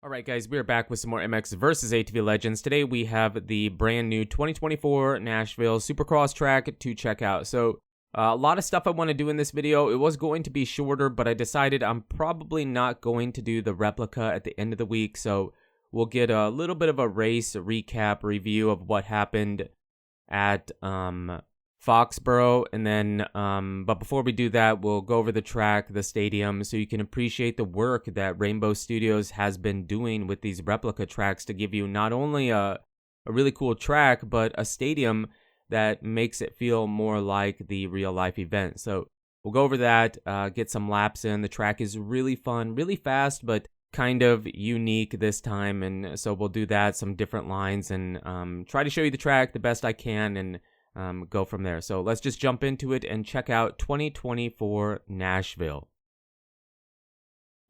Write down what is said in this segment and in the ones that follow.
Alright guys, we are back with some more MX versus ATV Legends. Today we have the brand new 2024 Nashville Supercross track to check out. So, a lot of stuff I want to do in this video. It was going to be shorter, but I decided I'm probably not going to do the replica at the end of the week. So, we'll get a little bit of a race recap review of what happened at Foxborough, and then but before we do that, we'll go over the track, the stadium, so you can appreciate the work that Rainbow Studios has been doing with these replica tracks to give you not only a really cool track, but a stadium that makes it feel more like the real life event. So we'll go over that, get some laps in. The track is really fun, really fast, but kind of unique this time, and so we'll do that, some different lines, and try to show you the track the best I can, and go from there. So let's just jump into it and check out 2024 Nashville.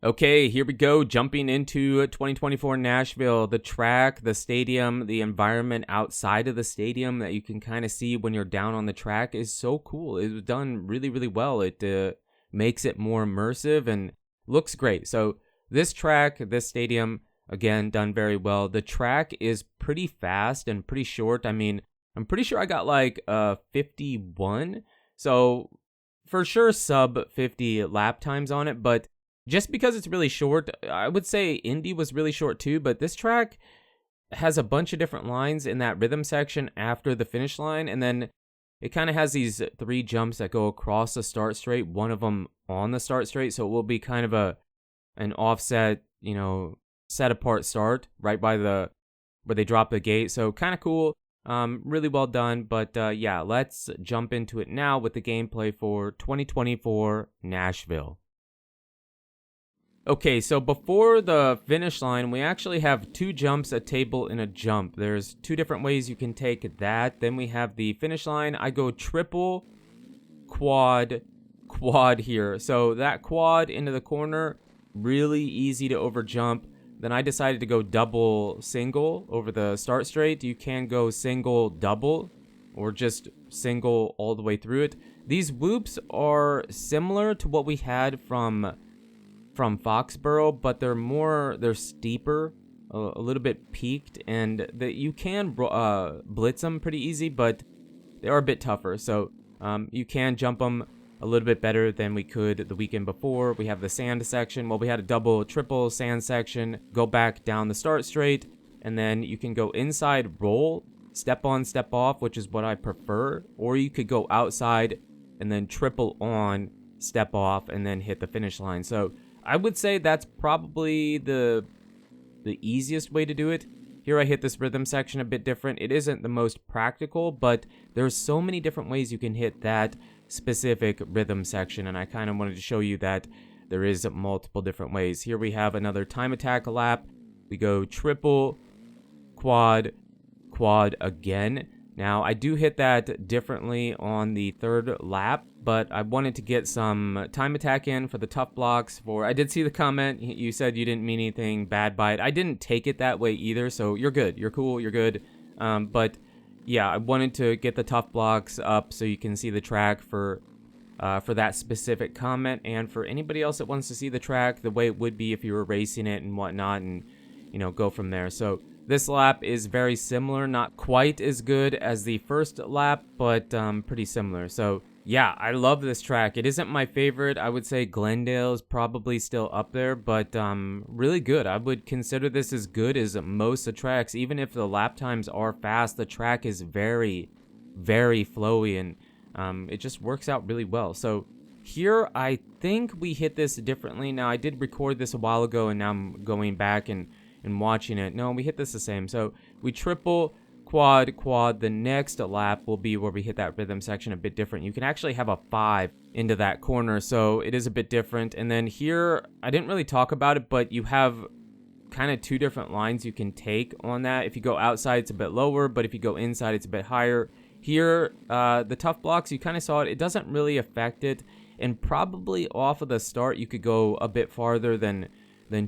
Okay, here we go, jumping into 2024 Nashville. The track, the stadium, the environment outside of the stadium that you can kind of see when you're down on the track is so cool. It was done really, really well. It makes it more immersive and looks great. So this track, this stadium, again, done very well. The track is pretty fast and pretty short. I mean, I'm pretty sure I got like 51, so for sure sub 50 lap times on it, but just because it's really short, I would say Indy was really short too, but this track has a bunch of different lines in that rhythm section after the finish line, and then it kind of has these 3 jumps that go across the start straight, one of them on the start straight, so it will be kind of an offset, you know, set apart start right by where they drop the gate, so kind of cool. Really well done, but yeah, let's jump into it now with the gameplay for 2024 Nashville. Okay, so before the finish line, we actually have 2 jumps, a table, and a jump. There's 2 different ways you can take that. Then we have the finish line. I go triple, quad, quad here. So that quad into the corner, really easy to overjump. Then I decided to go double single over the start straight. You can go single double or just single all the way through it. These whoops are similar to what we had from Foxborough, but they're steeper, a little bit peaked, and that you can blitz them pretty easy, but they are a bit tougher. So you can jump them a little bit better than we could the weekend before. We have the sand section. Well, we had a double, triple sand section. Go back down the start straight, and then you can go inside roll, step on, step off, which is what I prefer. Or you could go outside and then triple on, step off, and then hit the finish line. So I would say that's probably the easiest way to do it. Here I hit this rhythm section a bit different. It isn't the most practical, but there's so many different ways you can hit that specific rhythm section, and I kind of wanted to show you that there is multiple different ways. Here we have another time attack lap. We go triple, quad, quad again. Now I do hit that differently on the 3rd lap, but I wanted to get some time attack in for the tough blocks. I did see the comment, you said you didn't mean anything bad by it. I didn't take it that way either, so you're good, you're cool, you're good. But yeah, I wanted to get the tough blocks up so you can see the track for that specific comment, and for anybody else that wants to see the track the way it would be if you were racing it and whatnot, and you know, go from there. So this lap is very similar, not quite as good as the first lap, but pretty similar. So yeah, I love this track. It isn't my favorite. I would say Glendale is probably still up there, but really good. I would consider this as good as most of the tracks. Even if the lap times are fast, the track is very, very flowy, and it just works out really well. So here, I think we hit this differently. Now, I did record this a while ago, and now I'm going back and watching it. No, we hit this the same. So we triple, quad, quad. The next lap will be where we hit that rhythm section a bit different. You can actually have a 5 into that corner, so it is a bit different. And then here, I didn't really talk about it, but you have kind of 2 different lines you can take on that. If you go outside, it's a bit lower, but if you go inside, it's a bit higher. Here, the tough blocks, you kind of saw it. It doesn't really affect it, and probably off of the start, you could go a bit farther than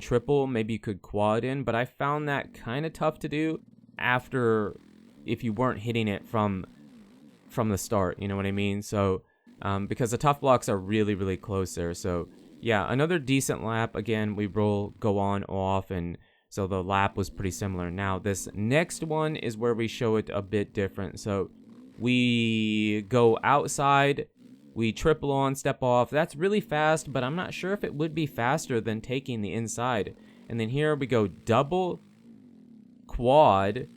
triple. Maybe you could quad in, but I found that kind of tough to do after, if you weren't hitting it from the start, you know what I mean? So because the tough blocks are really, really close there. So yeah, another decent lap. Again, we go on, off, and So the lap was pretty similar. Now this next one is where we show it a bit different. So we go outside, we triple on, step off. That's really fast, but I'm not sure if it would be faster than taking the inside. And then here we go double, quad,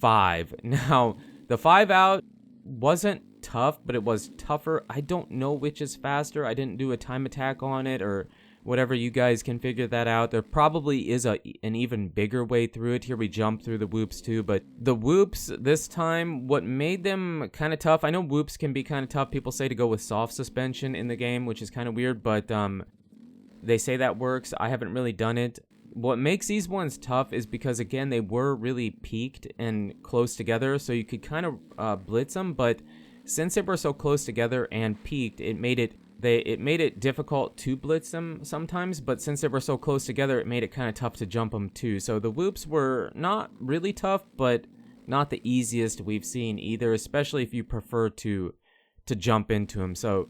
5. Now the 5 out wasn't tough, but it was tougher. I don't know which is faster. I didn't do a time attack on it or whatever. You guys can figure that out. There probably is an even bigger way through it. Here we jump through the whoops too, but the whoops this time, what made them kind of tough, I know whoops can be kind of tough. People say to go with soft suspension in the game, which is kind of weird, but they say that works. I haven't really done it. What makes these ones tough is because, again, they were really peaked and close together, so you could kind of blitz them, but since they were so close together and peaked, it made it difficult to blitz them sometimes, but since they were so close together, it made it kind of tough to jump them too. So the whoops were not really tough, but not the easiest we've seen either, especially if you prefer to jump into them. So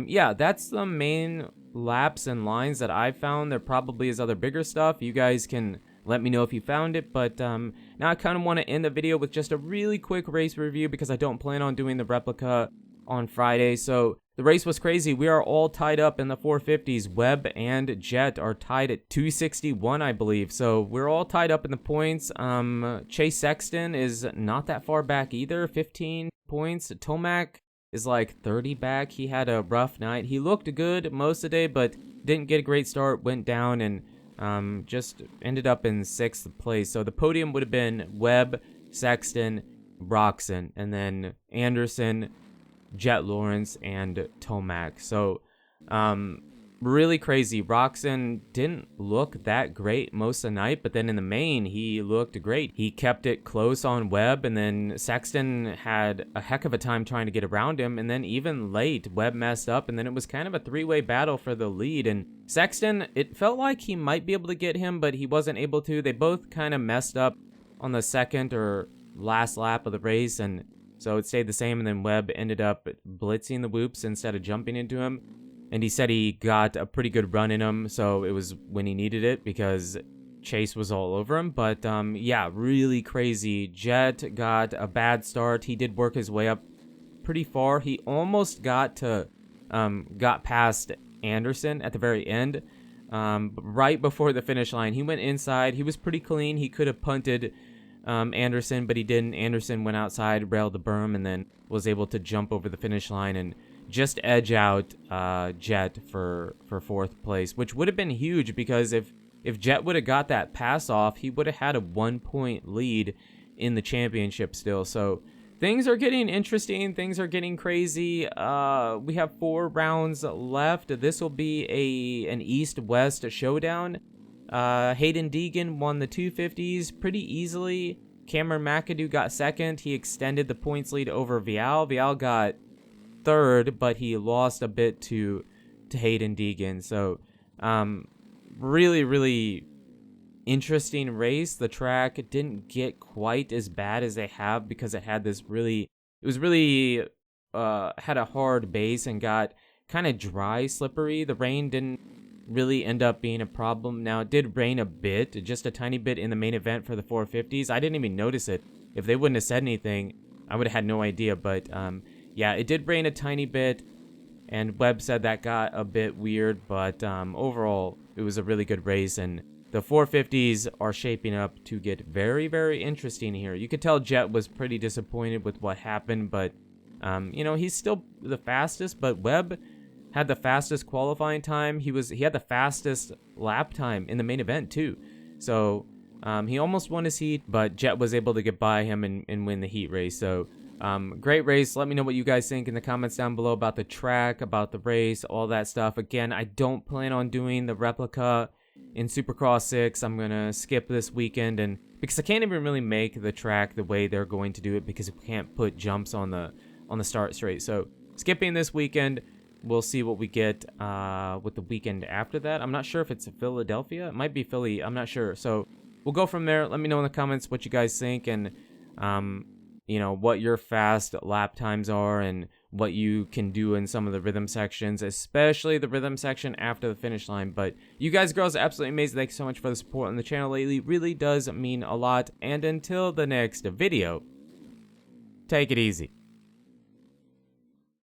yeah, that's the main laps and lines that I found. There probably is other bigger stuff. You guys can let me know if you found it, but now I kind of want to end the video with just a really quick race review because I don't plan on doing the replica on Friday. So the race was crazy. We are all tied up in the 450s. Webb and Jet are tied at 261, I believe. So we're all tied up in the points. Chase Sexton is not that far back either, 15 points. Tomac is like 30 back. He had a rough night. He looked good most of the day, but didn't get a great start, went down, and just ended up in 6th place. So the podium would have been Webb, Sexton, Roxon, and then Anderson, Jet Lawrence, and Tomac. So really crazy. Roxon didn't look that great most of the night, but then in the main he looked great. He kept it close on Webb, and then Sexton had a heck of a time trying to get around him, and then even late Webb messed up, and then it was kind of a three-way battle for the lead. And Sexton, it felt like he might be able to get him, but he wasn't able to. They both kind of messed up on the second or last lap of the race, and so it stayed the same, and then Webb ended up blitzing the whoops instead of jumping into him. And he said he got a pretty good run in him, so it was when he needed it because Chase was all over him. But yeah, really crazy. Jet got a bad start. He did work his way up pretty far. He almost got past Anderson at the very end, right before the finish line. He went inside. He was pretty clean. He could have punted Anderson, but he didn't. Anderson went outside, railed the berm, and then was able to jump over the finish line and just edge out Jet for 4th place, which would have been huge because if Jet would have got that pass off, he would have had a 1-point lead in the championship still. So things are getting interesting. Things are getting crazy. We have 4 rounds left. This will be an East-West showdown. Hayden Deegan won the 250s pretty easily. Cameron McAdoo got 2nd. He extended the points lead over Vial. Vial got 3rd, but he lost a bit to Hayden Deegan. So really, really interesting race. The track didn't get quite as bad as they have because it had this had a hard base and got kind of dry, slippery. The rain didn't really end up being a problem. Now, it did rain a bit, just a tiny bit in the main event for the 450s. I didn't even notice it. If they wouldn't have said anything, I would have had no idea, but yeah, it did rain a tiny bit, and Webb said that got a bit weird, but overall, it was a really good race, and the 450s are shaping up to get very, very interesting here. You could tell Jet was pretty disappointed with what happened, but, you know, he's still the fastest, but Webb had the fastest qualifying time. He had the fastest lap time in the main event, too. So, he almost won his heat, but Jet was able to get by him and win the heat race, so great race. Let me know what you guys think in the comments down below about the track, about the race, all that stuff. Again, I don't plan on doing the replica in Supercross 6. I'm going to skip this weekend, and because I can't even really make the track the way they're going to do it because we can't put jumps on the start straight. So skipping this weekend, we'll see what we get with the weekend after that. I'm not sure if it's Philadelphia. It might be Philly. I'm not sure. So we'll go from there. Let me know in the comments what you guys think, and you know, what your fast lap times are and what you can do in some of the rhythm sections, especially the rhythm section after the finish line. But you guys, girls, are absolutely amazing. Thank you so much for the support on the channel lately. Really does mean a lot. And until the next video, take it easy.